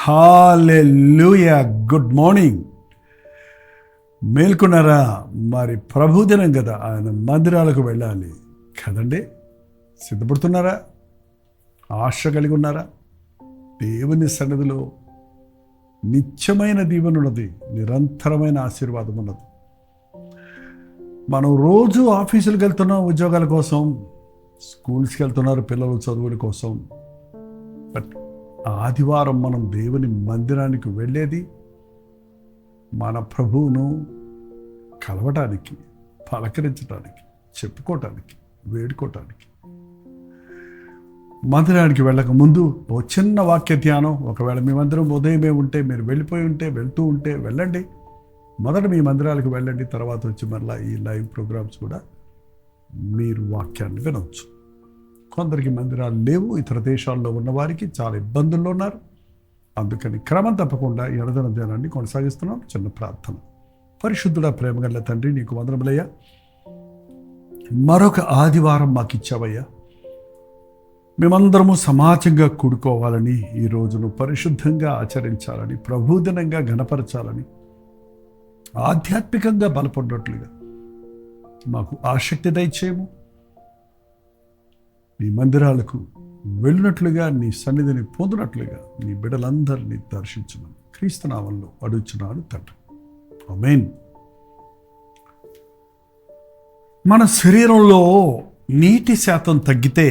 హల్లెలూయా. Good morning. మేల్కొన్నారా? మరి ప్రభుదినం కదా, ఆయన మందిరాలకు వెళ్ళాలి కదండి. సిద్ధపడుతున్నారా? ఆశ కలిగి ఉన్నారా? దేవుని సన్నిధిలో నిత్యమైన దీవెన ఉన్నది, నిరంతరమైన ఆశీర్వాదం ఉన్నది. మనం రోజు ఆఫీసులకు వెళ్తున్నాం ఉద్యోగాల కోసం, స్కూల్స్కి వెళ్తున్నారు పిల్లలు చదువుల కోసం. బట్ ఆదివారం మనం దేవుని మందిరానికి వెళ్ళేది మన ప్రభువును కలవటానికి, పలకరించడానికి, చెప్పుకోవటానికి, వేడుకోవటానికి. మందిరానికి వెళ్ళక ముందు ఓ చిన్న వాక్య ధ్యానం. ఒకవేళ మీ మందిరం ఉదయమే ఉంటే, మీరు వెళ్ళిపోయి ఉంటే, వెళ్తూ ఉంటే వెళ్ళండి. మొదట మీ మందిరాలకు వెళ్ళండి, తర్వాత వచ్చి మరలా ఈ లైవ్ ప్రోగ్రామ్స్ కూడా మీరు వాక్యాన్ని వినవచ్చు. కొందరికి మందిరాలు లేవు, ఇతర దేశాల్లో ఉన్నవారికి చాలా ఇబ్బందుల్లో ఉన్నారు. అందుకని క్రమం తప్పకుండా ఎడదన ధ్యానాన్ని కొనసాగిస్తున్నాం. చిన్న ప్రార్థన. పరిశుద్ధుడా, ప్రేమగల తండ్రి, నీకు వందనములయ్యా. మరొక ఆదివారం మాకు ఇచ్చావయ్యా. మేమందరము సమాజంగా కూడుకోవాలని, ఈ రోజును పరిశుద్ధంగా ఆచరించాలని, ప్రభుదినంగా ఘనపరచాలని, ఆధ్యాత్మికంగా బలపడినట్లుగా మాకు ఆసక్తి దయచేయము. నీ మందిరాలకు వెళ్ళినట్లుగా, నీ సన్నిధిని పొందినట్లుగా నీ బిడ్డలందరినీ దర్శించమని క్రీస్తు నామములో అడుగుచున్నాను తండ్రి. ఆమేన్. మన శరీరంలో నీటి శాతం తగ్గితే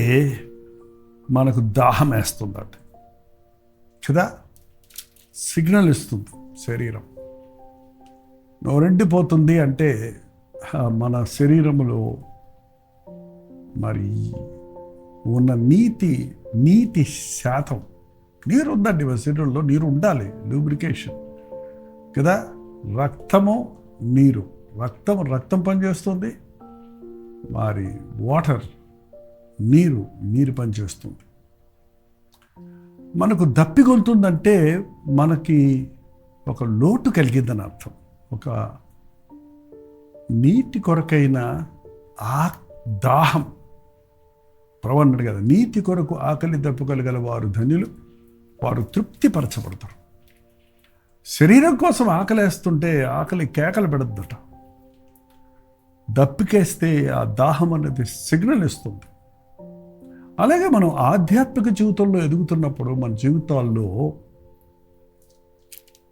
మనకు దాహం వేస్తుందట కదా, సిగ్నల్ ఇస్తుంది శరీరం. నోరెండిపోతుంది అంటే మన శరీరంలో మరి ఉన్న నీటి శాతం, నీరు ఉందండి మన శరీరంలో. నీరు ఉండాలి, లూబ్రికేషన్ కదా. రక్తము నీరు, రక్తం పనిచేస్తుంది, మరి వాటర్ నీరు పనిచేస్తుంది. మనకు దప్పిగొంతుందంటే మనకి ఒక లోటు కలిగిందని అర్థం. ఒక నీటి కొరకైన దాహం. ప్రభు అన్నాడు కదా, నీతి కొరకు ఆకలి దప్పుకోగల వారు ధన్యులు, వారు తృప్తిపరచబడతారు. శరీరం కోసం ఆకలేస్తుంటే ఆకలి కేకలు పెడద్దట. దప్పికేస్తే ఆ దాహం అనేది సిగ్నల్ ఇస్తుంది. అలాగే మనం ఆధ్యాత్మిక జీవితంలో ఎదుగుతున్నప్పుడు మన జీవితాల్లో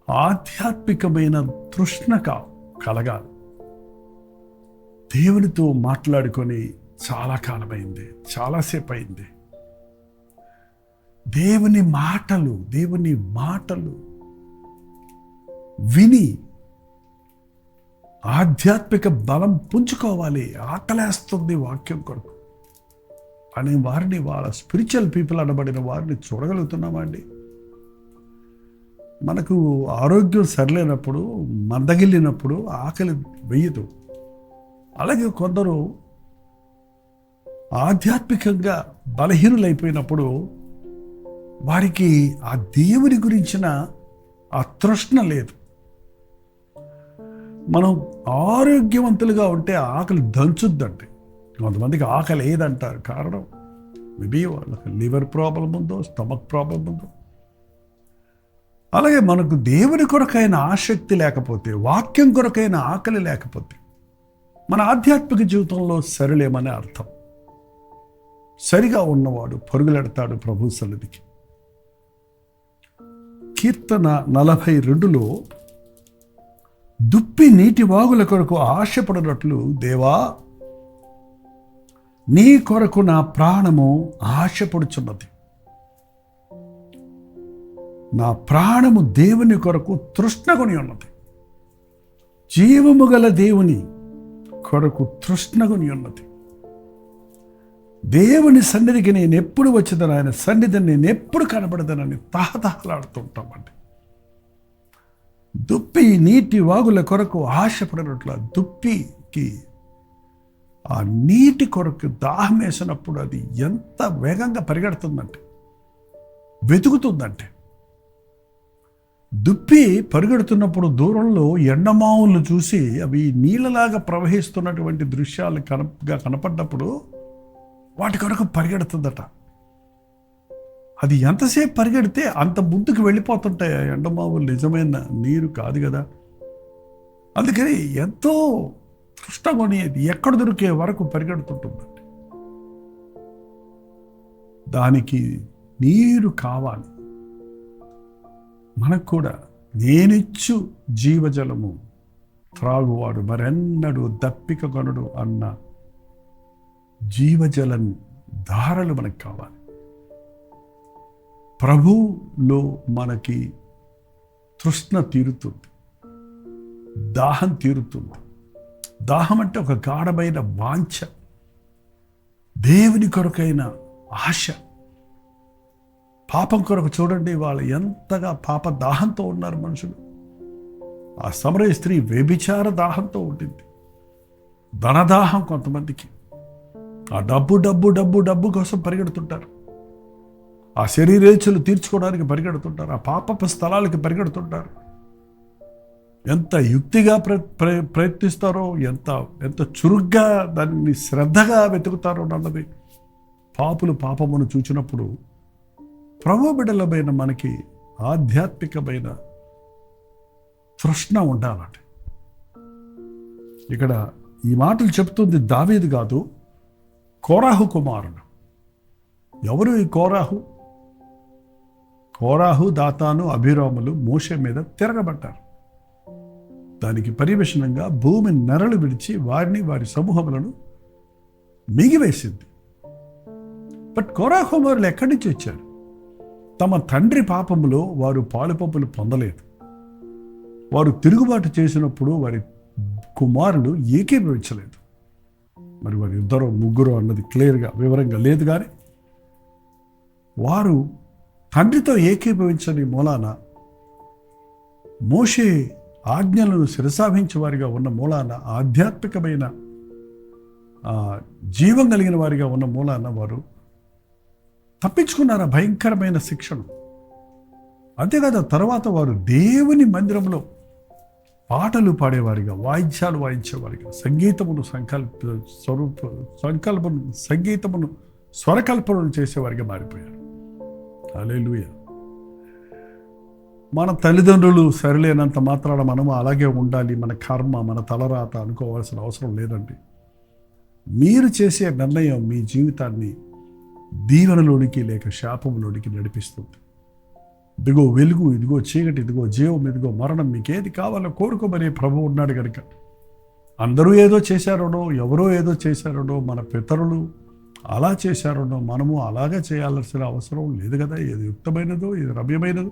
ఆధ్యాత్మికమైన తృష్ణ కలగాలి. దేవునితో మాట్లాడుకొని చాలా కాలమైంది, చాలాసేపు అయింది. దేవుని మాటలు విని ఆధ్యాత్మిక బలం పుంజుకోవాలి. ఆకలేస్తుంది వాక్యం కొరకు అనే వారిని, వాళ్ళ స్పిరిచువల్ పీపుల్ అనబడిన వారిని చూడగలుగుతున్నామండి. మనకు ఆరోగ్యం సరిలేనప్పుడు, మందగిల్లినప్పుడు ఆకలి వెయ్యదు. అలాగే కొందరు ఆధ్యాత్మికంగా బలహీనులైపోయినప్పుడు వారికి ఆ దేవుని గురించిన ఆ తృష్ణ లేదు. మనం ఆరోగ్యవంతులుగా ఉంటే ఆకలి దంచుద్దండి. కొంతమందికి ఆకలి ఏదంటారు, కారణం మేబీ వాళ్ళకి లివర్ ప్రాబ్లం ఉందో, స్టమక్ ప్రాబ్లం ఉందో. అలాగే మనకు దేవుని కొరకైన ఆసక్తి లేకపోతే, వాక్యం కొరకైన ఆకలి లేకపోతే మన ఆధ్యాత్మిక జీవితంలో సరిలేమనే అర్థం. సరిగా ఉన్నవాడు పరుగులెడతాడు ప్రభు సన్నిధికి. కీర్తన 42లో దుప్పి నీటి వాగుల కొరకు ఆశపడినట్లు, దేవా నీ కొరకు నా ప్రాణము ఆశపడుచున్నది. నా ప్రాణము దేవుని కొరకు తృష్ణగొని ఉన్నది. జీవము గల దేవుని కొరకు తృష్ణగొని ఉన్నది. దేవుని సన్నిధికి నేను ఎప్పుడు వచ్చేదని, ఆయన సన్నిధిని నేను ఎప్పుడు కనబడదనని తహతహలాడుతుంటామండి. దుప్పి నీటి వాగుల కొరకు ఆశపడినట్లు, దుప్పికి ఆ నీటి కొరకు దాహం వేసినప్పుడు అది ఎంత వేగంగా పరిగెడుతుందంటే, వెతుకుతుందంటే. దుప్పి పరిగెడుతున్నప్పుడు దూరంలో ఎండమావులను చూసి అవి నీళ్ళలాగా ప్రవహిస్తున్నటువంటి దృశ్యాలు కనపడ్డప్పుడు వాటి కొరకు పరిగెడుతుందట. అది ఎంతసేపు పరిగెడితే అంత ముందుకు వెళ్ళిపోతుంటాయి. ఆ ఎండమావులు నిజమైన నీరు కాదు కదా. అందుకని ఎంతో కష్టంగా ఎక్కడ దొరికే వరకు పరిగెడుతుంటుందండి. దానికి నీరు కావాలి. మనకు కూడా నేనిచ్చు జీవజలము త్రాగువాడు మరెన్నడూ దప్పిక కొనడు అన్న జీవజలం ధారలు మనకు కావాలి. ప్రభువులో మనకి తృష్ణ తీరుతుంది, దాహం తీరుతుంది. దాహం అంటే ఒక గాఢమైన వాంఛ, దేవుని కొరకైన ఆశ. పాపం కొరకు చూడండి, వాళ్ళు ఎంతగా పాప దాహంతో ఉన్నారు మనుషులు. ఆ సమరయ స్త్రీ వ్యభిచార దాహంతో ఉంటుంది, ధనదాహం కొంతమందికి. ఆ డబ్బు డబ్బు డబ్బు డబ్బు కోసం పరిగెడుతుంటారు, ఆ శరీరేచ్ఛలు తీర్చుకోవడానికి పరిగెడుతుంటారు, ఆ పాపపు స్థలాలకి పరిగెడుతుంటారు. ఎంత యుక్తిగా ప్రయత్నిస్తారో, ఎంత చురుగ్గా దాన్ని శ్రద్ధగా వెతుకుతారో అన్నది. పాపమును చూచినప్పుడు ప్రభు బిడ్డలమైన మనకి ఆధ్యాత్మికమైన తృష్ణ ఉండాలండి. ఇక్కడ ఈ మాటలు చెప్తుంది దావీదు కాదు, కోరాహు కుమారుడు. ఎవరు ఈ కోరాహు? కోరాహు, దాతాను, అభిరాములు మోషే మీద తిరగబడ్డారు. దానికి పర్యవేక్షణంగా భూమి నెరలు విడిచి వారిని వారి సమూహములను మిగివేసింది. బట్ కోరాహు కుమారులు ఎక్కడి నుంచి వచ్చారు? తమ తండ్రి పాపములో వారు పాలుపంపులు పొందలేదు. వారు తిరుగుబాటు చేసినప్పుడు వారి కుమారులు ఏకీభవించలేదు. మరి వారి ఇద్దరు ముగ్గురు అన్నది క్లియర్గా వివరంగా లేదు, కానీ వారు తండ్రితో ఏకీభవించని మూలాన, మోషే ఆజ్ఞలను శిరసావించే వారిగా ఉన్న మూలాన, ఆధ్యాత్మికమైన జీవం కలిగిన వారిగా ఉన్న మూలాన వారు తప్పించుకున్నారు ఆ భయంకరమైన శిక్షను. అంతేకాదు తర్వాత వారు దేవుని మందిరంలో పాటలు పాడేవారిగా, వాయిద్యాలు వాయించేవారిగా, సంగీతమును స్వరకల్పనలు చేసేవారిగా మారిపోయారు. హల్లెలూయా. మన తల్లిదండ్రులు సరిలేనంత మాత్రాన మనము అలాగే ఉండాలి, మన కర్మ, మన తలరాత అనుకోవాల్సిన అవసరం లేదండి. మీరు చేసే నిర్ణయం మీ జీవితాన్ని దీవెనలోనికి లేక శాపంలోనికి నడిపిస్తుంది. ఇదిగో వెలుగు, ఇదిగో చీకటి, ఇదిగో జీవం, ఇదిగో మరణం, మీకేది కావాలో కోరుకోమని ప్రభువు ఉన్నాడు కనుక. అందరూ ఏదో చేశారనో, ఎవరో ఏదో చేశారనో, మన పితరులు అలా చేశారనో మనము అలాగే చేయాల్సిన అవసరం లేదు కదా. ఏది యుక్తమైనదో, ఏది రమ్యమైనదో,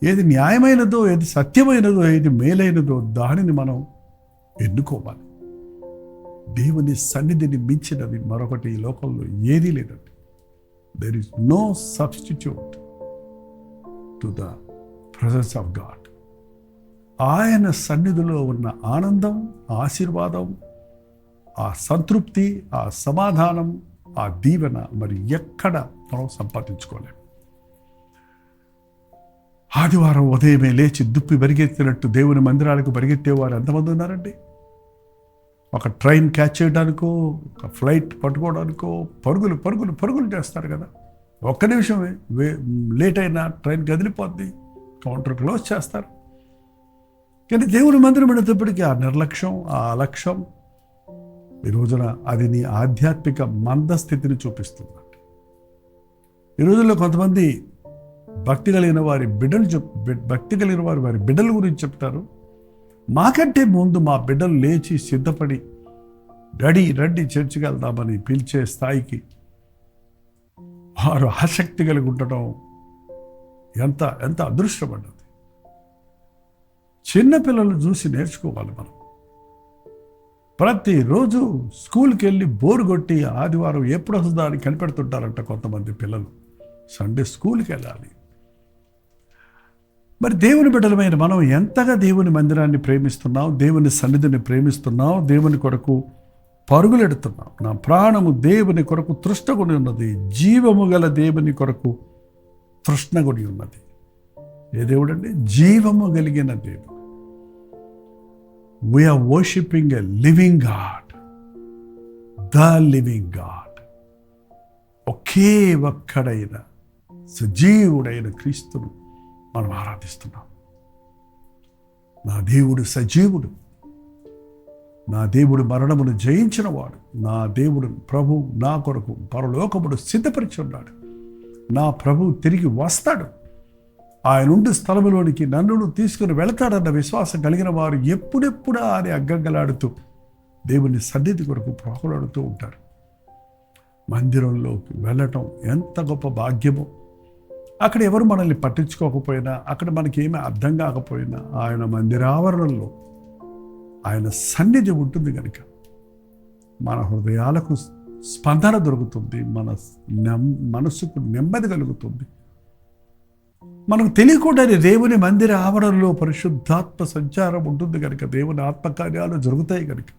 ఏది న్యాయమైనదో, ఏది సత్యమైనదో, ఏది మేలైనదో దానిని మనం ఎన్నుకోవాలి. దేవుని సన్నిధిని మించినది మరొకటి ఈ లోకంలో ఏదీ లేదండి. There is no substitute to the presence of God. ఆయన సన్నిధిలో ఉన్న ఆనందం, ఆశీర్వాదం, ఆ సంతృప్తి, ఆ సమాధానం, ఆ దీవెన మరి ఎక్కడ మనం సంపాదించుకోలేము. ఆదివారం ఉదయమే లేచి దుప్పి పరిగెత్తినట్టు దేవుని మందిరాలకు పరిగెత్తేవారు ఎంతమంది ఉన్నారండి? ఒక ట్రైన్ క్యాచ్ చేయడానికో, ఒక ఫ్లైట్ పట్టుకోవడానికో పరుగులు పరుగులు పరుగులు చేస్తారు కదా. ఒక్క నిమిషమే లేట్ అయినా ట్రైన్ కదిలిపోద్ది, కౌంటర్ క్లోజ్ చేస్తారు. కానీ దేవుని మందిరం వెళ్ళేటప్పటికీ ఆ నిర్లక్ష్యం, ఆ అలక్ష్యం ఈ రోజున అది నీ ఆధ్యాత్మిక మందస్థితిని చూపిస్తుందండి. ఈ రోజుల్లో కొంతమంది భక్తి కలిగిన వారి బిడ్డల గురించి చెప్తారు. మాకంటే ముందు మా బిడ్డలు లేచి సిద్ధపడి డాడీ రండి చర్చికి వెళ్దామని పిలిచే స్థాయికి వారు ఆసక్తి కలిగి ఉండటం ఎంత ఎంత అదృష్టపడ్డది. చిన్నపిల్లలు చూసి నేర్చుకోవాలి మనం. ప్రతిరోజు స్కూల్కి వెళ్ళి బోరు కొట్టి ఆదివారం ఎప్పుడు వస్తుందా అని కనిపెడుతుంటారంట కొంతమంది పిల్లలు. సండే స్కూల్కి వెళ్ళాలి. మరి దేవుని బిడ్డలమైన మనం ఎంతగా దేవుని మందిరాన్ని ప్రేమిస్తున్నాం, దేవుని సన్నిధిని ప్రేమిస్తున్నాం, దేవుని కొరకు పరుగులెడుతున్నాం. నా ప్రాణము దేవుని కొరకు తృష్ణగొని ఉన్నది, జీవము గల దేవుని కొరకు తృష్ణగొని ఉన్నది. ఏ దేవుడు అండి? జీవము కలిగిన దేవుడు. We are worshipping a living god, the living god. ఒకే ఒక్కడైన సజీవుడైన క్రీస్తును మనం ఆరాధిస్తున్నాం. నా దేవుడు సజీవుడు, నా దేవుడు మరణమును జయించిన వాడు, నా దేవుడు ప్రభు నా కొరకు పరలోకమును సిద్ధపరిచి ఉన్నాడు. నా ప్రభు తిరిగి వస్తాడు, ఆయన ఉండే స్థలములోనికి నన్ను తీసుకుని వెళతాడన్న విశ్వాసం కలిగిన వారు ఎప్పుడెప్పుడా అని అగ్గంగలాడుతూ దేవుని సన్నిధి కొరకు ప్రాకులాడుతూ ఉంటారు. మందిరంలోకి వెళ్ళటం ఎంత గొప్ప భాగ్యమో. అక్కడ ఎవరు మనల్ని పట్టించుకోకపోయినా, అక్కడ మనకేమీ అర్థం కాకపోయినా, ఆయన మందిరావరణంలో ఆయన సన్నిధి ఉంటుంది కనుక మన హృదయాలకు స్పందన దొరుకుతుంది, మన మనసుకు నెమ్మది కలుగుతుంది. మనకు తెలియకుండానే దేవుని మందిర ఆవరణలో పరిశుద్ధాత్మ సంచారం ఉంటుంది కనుక, దేవుని ఆత్మకార్యాలు జరుగుతాయి కనుక,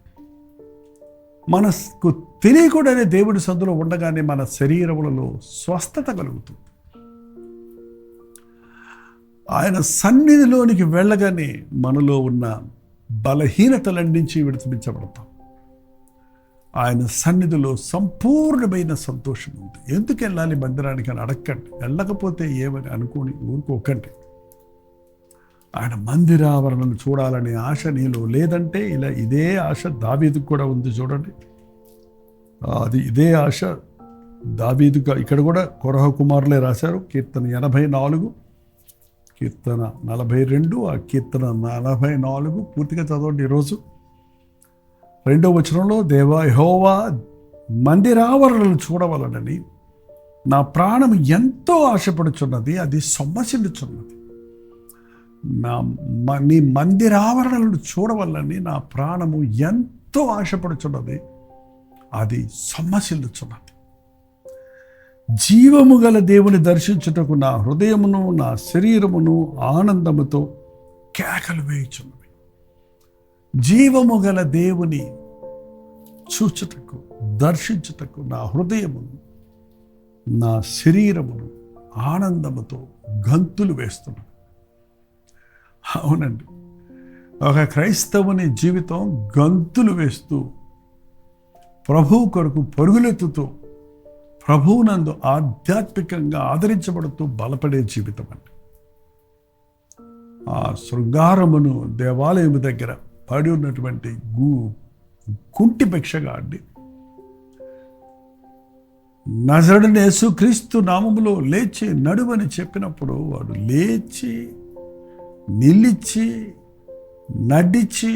మనకు తెలియకుండానే దేవుని సందులో ఉండగానే మన శరీరములలో స్వస్థత కలుగుతుంది. ఆయన సన్నిధిలోనికి వెళ్ళగానే మనలో ఉన్న బలహీనతల నుంచి విడిపించబడతాం. ఆయన సన్నిధిలో సంపూర్ణమైన సంతోషం ఉంది. ఎందుకు వెళ్ళాలి మందిరానికి అని అడగండి, వెళ్ళకపోతే ఏమని అనుకోని ఊరుకోకండి. ఆయన మందిరావరణను చూడాలనే ఆశ నీలో లేదంటే, ఇలా ఇదే ఆశ దావీదుకు కూడా ఉంది. చూడండి, అది ఇదే ఆశ దావీదుగా ఇక్కడ కూడా కొరహ కుమారులే రాశారు. కీర్తన 84, కీర్తన 42, ఆ కీర్తన 44 పూర్తిగా చదవండి. ఈరోజు 2వ వచనంలో, దేవా యెహోవా మందిరావరణను చూడవలనని నా ప్రాణం ఎంతో ఆశపడుచున్నది, అది సొమ్మసిల్లుచున్నది. నీ మందిరావరణలను చూడవలని నా ప్రాణము ఎంతో ఆశపడుచున్నది, అది సొమ్మసిల్లుచున్నది. జీవము గల దేవుని దర్శించుటకు నా హృదయమును నా శరీరమును ఆనందముతో కేకలు వేయుచున్నవి. జీవము గల దేవుని చూచుటకు, దర్శించుటకు నా హృదయమును నా శరీరమును ఆనందముతో గంతులు వేస్తున్నది. అవునండి, ఒక క్రైస్తవుని జీవితం గంతులు వేస్తూ ప్రభువు కొరకు పరుగులెత్తుతూ ప్రభువునందు ఆధ్యాత్మికంగా ఆదరించబడుతూ బలపడే జీవితం అండి. ఆ శృంగారమును దేవాలయము దగ్గర పడి ఉన్నటువంటి కుంటి భిక్షగా అండి, నజరుడైన యేసుక్రీస్తు నామములో లేచి నడువని చెప్పినప్పుడు వాడు లేచి నిలిచి నడిచి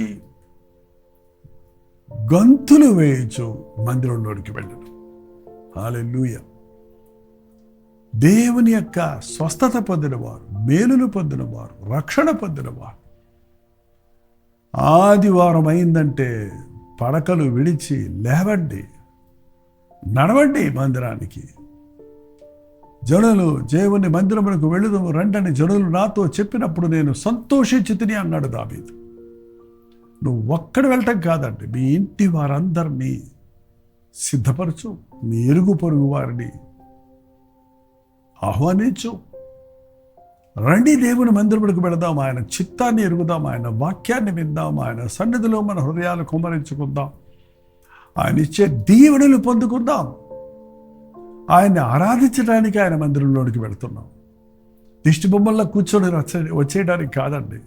గంతులు వేయచ్చు మందిరంలోనికి వెళ్ళాడు. హల్లెలూయా. దేవుని యొక్క స్వస్థత పొందినవారు, మేలును పొందినవారు, రక్షణ పొందినవారు ఆదివారం అయిందంటే పడకలు విడిచి లేవండి, నడవండి మందిరానికి. జనులు దేవుని మందిరమునకు వెళ్ళుదము రండని జనులు నాతో చెప్పినప్పుడు నేను సంతోషించి తిని అన్నాడు దావీదు. నువ్వు ఒక్కడ వెళ్ళటం కాదండి, మీ ఇంటి వారందరినీ సిద్ధపరచు, మీ ఇరుగు పొరుగు వారిని ఆహ్వానించు. రండి దేవుని మందిరమునకు వెళదాం, ఆయన చిత్తాన్ని ఎరుగుదాం, ఆయన వాక్యాన్ని విందాం, ఆయన సన్నిధిలో మన హృదయాలు కుమ్మరించుకుందాం, ఆయన ఇచ్చే దీవెనలు పొందుకుందాం. ఆయన్ని ఆరాధించడానికి ఆయన మందిరంలోనికి వెళుతున్నాం. దిష్టి బొమ్మల్లో కూర్చొని వచ్చేయడానికి కాదండి,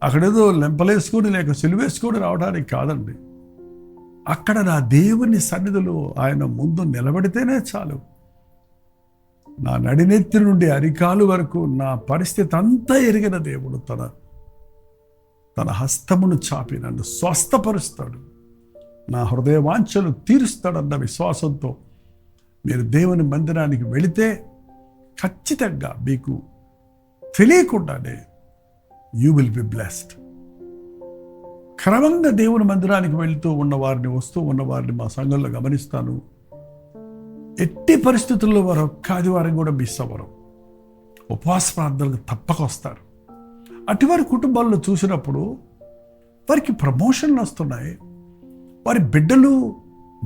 అక్కడేదో లెంపలేసుకొని లేక సిలువేసుకొని రావడానికి కాదండి. అక్కడ నా దేవుని సన్నిధిలో ఆయన ముందు నిలబడితేనే చాలు. నా నడినెత్తి నుండి అరికాలు వరకు నా పరిస్థితి అంతా ఎరిగిన దేవుడు తన హస్తమును చాపి నన్ను స్వస్థపరుస్తాడు, నా హృదయ వాంఛలు తీరుస్తాడన్న విశ్వాసంతో మీరు దేవుని మందిరానికి వెళితే ఖచ్చితంగా మీకు తెలియకుండానే యూ విల్ బి బ్లెస్డ్. క్రమంగా దేవుని మందిరానికి వెళుతూ ఉన్నవారిని, వస్తూ ఉన్నవారిని మా సంఘంలో గమనిస్తాను. ఎట్టి పరిస్థితుల్లో వారు ఒక్క ఆదివారం కూడా మిస్ అవ్వరు, ఉపవాస ప్రార్థనలకు తప్పక వస్తారు. అటువారి కుటుంబాల్లో చూసినప్పుడు వారికి ప్రమోషన్లు వస్తున్నాయి, వారి బిడ్డలు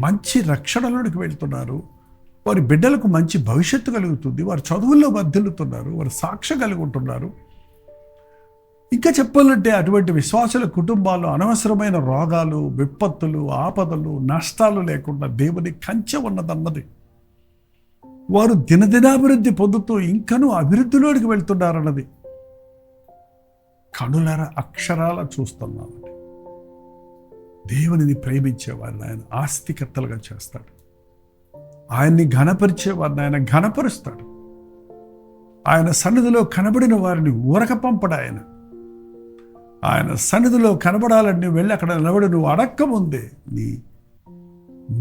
మంచి రక్షణలోనికి వెళ్తున్నారు, వారి బిడ్డలకు మంచి భవిష్యత్తు కలుగుతుంది, వారి చదువుల్లో వర్ధిల్లుతున్నారు, వారు సాక్ష్యం కలిగి ఉంటున్నారు. ఇంకా చెప్పాలంటే అటువంటి విశ్వాసుల కుటుంబాల్లో అనవసరమైన రోగాలు, విపత్తులు, ఆపదలు, నష్టాలు లేకుండా దేవుని కంచె ఉన్నదన్నది వారు దినదినాభివృద్ధి పొందుతూ ఇంకనూ అభివృద్ధిలోనికి వెళ్తున్నారన్నది కనులర అక్షరాల చూస్తున్నామండి. దేవునిని ప్రేమించేవారిని ఆయన ఆస్తికర్తలుగా చేస్తాడు. ఆయన్ని ఘనపరిచేవారిని ఆయన ఘనపరుస్తాడు. ఆయన సన్నిధిలో కనబడిన వారిని ఊరక పంపడు. ఆయన సన్నిధిలో కనబడాలని వెళ్ళి అక్కడ నిలబడి నువ్వు అడక్కముందే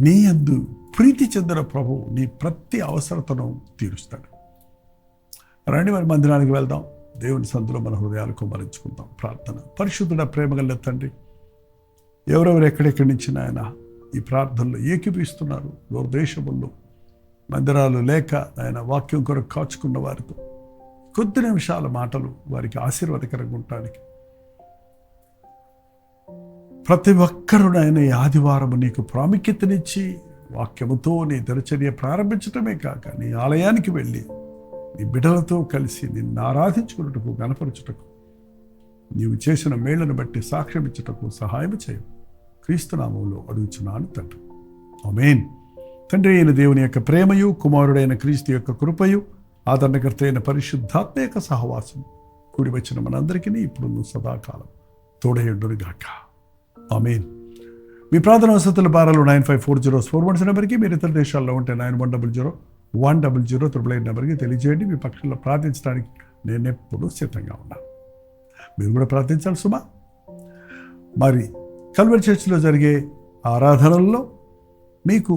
నీ యందు ప్రీతి చెందిన ప్రభువు నీ ప్రతి అవసరతను తీరుస్తాడు. రండి మరి మందిరానికి వెళ్దాం. దేవుని సందులో మన హృదయాలు కుమ్మరించుకుందాం. ప్రార్థన. పరిశుద్ధుడ ప్రేమగల తండ్రి, ఎవరెవరు ఎక్కడెక్కడి నుంచి ఆయన ఈ ప్రార్థనలో ఏకీపిస్తున్నారు, దేశముల్లో మందిరాలు లేక ఆయన వాక్యం కొరకు కాచుకున్న వారితో కొద్ది నిమిషాల మాటలు వారికి ఆశీర్వాదకరంగా ఉండటానికి ప్రతి ఒక్కరూ ఆయన ఈ ఆదివారం నీకు ప్రాముఖ్యతనిచ్చి వాక్యముతో నీ దినచర్య ప్రారంభించటమే కాక నీ ఆలయానికి వెళ్ళి నీ బిడ్డలతో కలిసి నిన్ను ఆరాధించుకున్నటకు, గణపరచుటకు, నీవు చేసిన మేళ్లను బట్టి సాక్ష్యం ఇచ్చుటకు సహాయం చేయు. క్రీస్తునామంలో అడుగుచున్నాను తండ్రి. ఆమేన్. తండ్రి అయిన దేవుని యొక్క ప్రేమయు, కుమారుడైన క్రీస్తు యొక్క కృపయు, ఆదరణకర్త అయిన పరిశుద్ధాత్మ యొక్క సహవాసం కూడి వచ్చిన మనందరికీ ఇప్పుడు సదాకాలం తోడయుండునుగాక. ఆమేన్. మీ ప్రార్థన వసతుల భారాలు 954041 నెంబర్కి, మీరు ఇతర దేశాల్లో ఉంటే 9100 నెంబర్కి తెలియజేయండి. మీ పక్షంలో ప్రార్థించడానికి నేను ఎప్పుడూ సిద్ధంగా ఉన్నాను. మీరు కూడా ప్రార్థించాలి సుమా. మరి కల్వరి చర్చిలో జరిగే ఆరాధనల్లో మీకు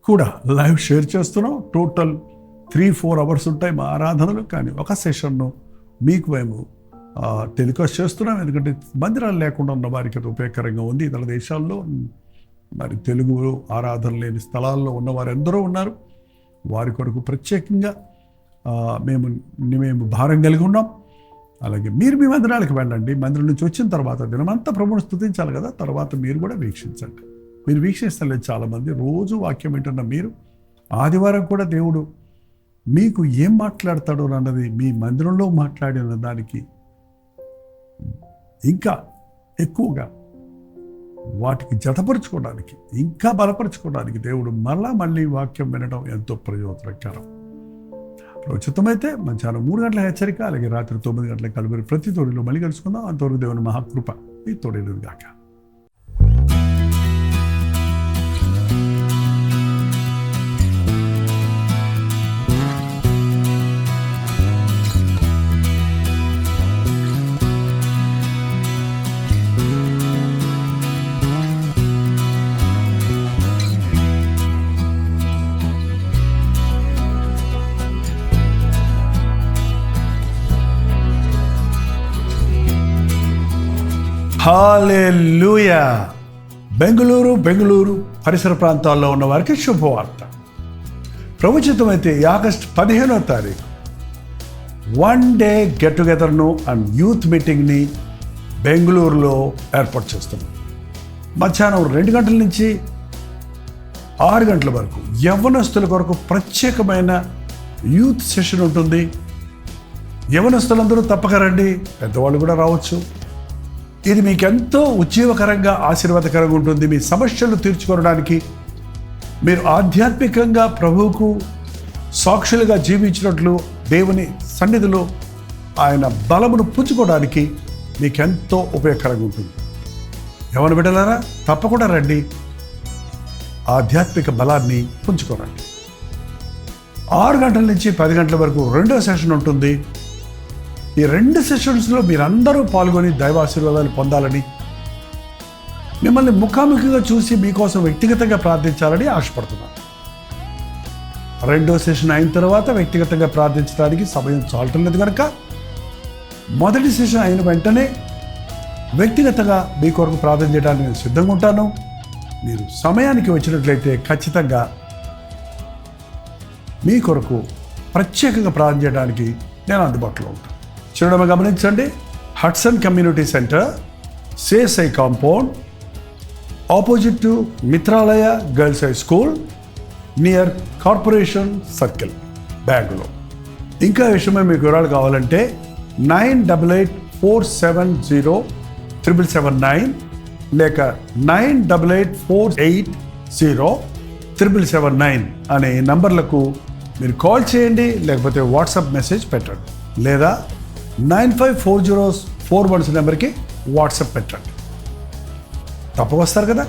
కూడా లైవ్ షేర్ చేస్తున్నాం. టోటల్ 3-4 అవర్స్ ఉంటాయి మా ఆరాధనలు. కానీ ఒక సెషన్ను మీకు మేము టెలికాస్ట్ చేస్తున్నాం. ఎందుకంటే మందిరాలు లేకుండా ఉన్న వారికి అది ఉపయోగకరంగా ఉంది. ఇతర దేశాల్లో మరి తెలుగు ఆరాధన లేని స్థలాల్లో ఉన్నవారు ఎందరో ఉన్నారు. వారి కొరకు ప్రత్యేకంగా మేము భారం కలిగి ఉన్నాం. అలాగే మీరు మీ మందిరాలకు వెళ్ళండి. మందిరం నుంచి వచ్చిన తర్వాత దినమంతా ప్రభువును స్తుతించాలి కదా. తర్వాత మీరు కూడా వీక్షించండి. మీరు వీక్షిస్తలేదు చాలామంది. రోజు వాక్యం వింటున్న మీరు ఆదివారం కూడా దేవుడు మీకు ఏం మాట్లాడతాడో అన్నది మీ మందిరంలో మాట్లాడిన దానికి ఇంకా ఎక్కువగా వాటికి జతపరుచుకోవడానికి, ఇంకా బలపరుచుకోవడానికి దేవుడు మళ్ళీ వాక్యం వినడం ఎంతో ప్రయోజనకరం. ఉచితమైతే మధ్యాహ్నం 3 గంటల హెచ్చరిక, అలాగే రాత్రి 9 గంటల కలుబరి ప్రతి తోడిలో మళ్ళీ కలుసుకుందాం. అంతవరకు దేవుని మహాకృప మీ తోడేలుగాక. హల్లెలూయా. బెంగళూరు పరిసర ప్రాంతాల్లో ఉన్న వారికి శుభవార్త. ప్రభుత్వమైతే ఆగస్టు 15వ తారీఖు 1 డే గెట్ టుగెదర్ను అండ్ యూత్ మీటింగ్ని బెంగళూరులో ఏర్పాటు చేస్తున్నాం. మధ్యాహ్నం 2 గంటల నుంచి 6 గంటల వరకు యవ్వనస్తుల కొరకు ప్రత్యేకమైన యూత్ సెషన్ ఉంటుంది. యవ్వనస్తులందరూ తప్పక రండి, పెద్దవాళ్ళు కూడా రావచ్చు. ఇది మీకు ఎంతో ఉజ్జీవకరంగా, ఆశీర్వాదకరంగా ఉంటుంది. మీ సమస్యలు తీర్చుకోవడానికి, మీరు ఆధ్యాత్మికంగా ప్రభువుకు సాక్షులుగా జీవించినట్లు దేవుని సన్నిధిలో ఆయన బలమును పుంజుకోవడానికి మీకు ఎంతో ఉపయోగకరంగా ఉంటుంది. యవ్వన బిడ్డలారా తప్పకుండా రండి, ఆధ్యాత్మిక బలాన్ని పుంజుకోరండి. 6 గంటల నుంచి 10 గంటల వరకు 2వ సెషన్ ఉంటుంది. ఈ 2 సెషన్స్లో మీరందరూ పాల్గొని దైవాశీర్వాదాలు పొందాలని, మిమ్మల్ని ముఖాముఖిగా చూసి మీకోసం వ్యక్తిగతంగా ప్రార్థించాలని ఆశపడుతున్నాను. 2వ సెషన్ అయిన తర్వాత వ్యక్తిగతంగా ప్రార్థించడానికి సమయం చాలటం లేదు కనుక, మొదటి సెషన్ అయిన వెంటనే వ్యక్తిగతంగా మీ కొరకు ప్రార్థన చేయడానికి నేను సిద్ధంగా ఉంటాను. మీరు సమయానికి వచ్చినట్లయితే ఖచ్చితంగా మీ కొరకు ప్రత్యేకంగా ప్రార్థన చేయడానికి నేను అందుబాటులో ఉంటాను. చిరునామా గమనించండి. Hudson community centre, CSI compound, opposite to Mitralaya girls high school, near corporation circle, Bengaluru. ఇంకా విషయమై మీకు వివరాలు కావాలంటే 9884707779 లేక 988480 777 అనే నంబర్లకు మీరు కాల్ చేయండి, లేకపోతే వాట్సాప్ మెసేజ్ పెట్టండి, లేదా 954041 నెంబర్కి వాట్సాప్ పెట్టండి. తప్పక వస్తారు కదా.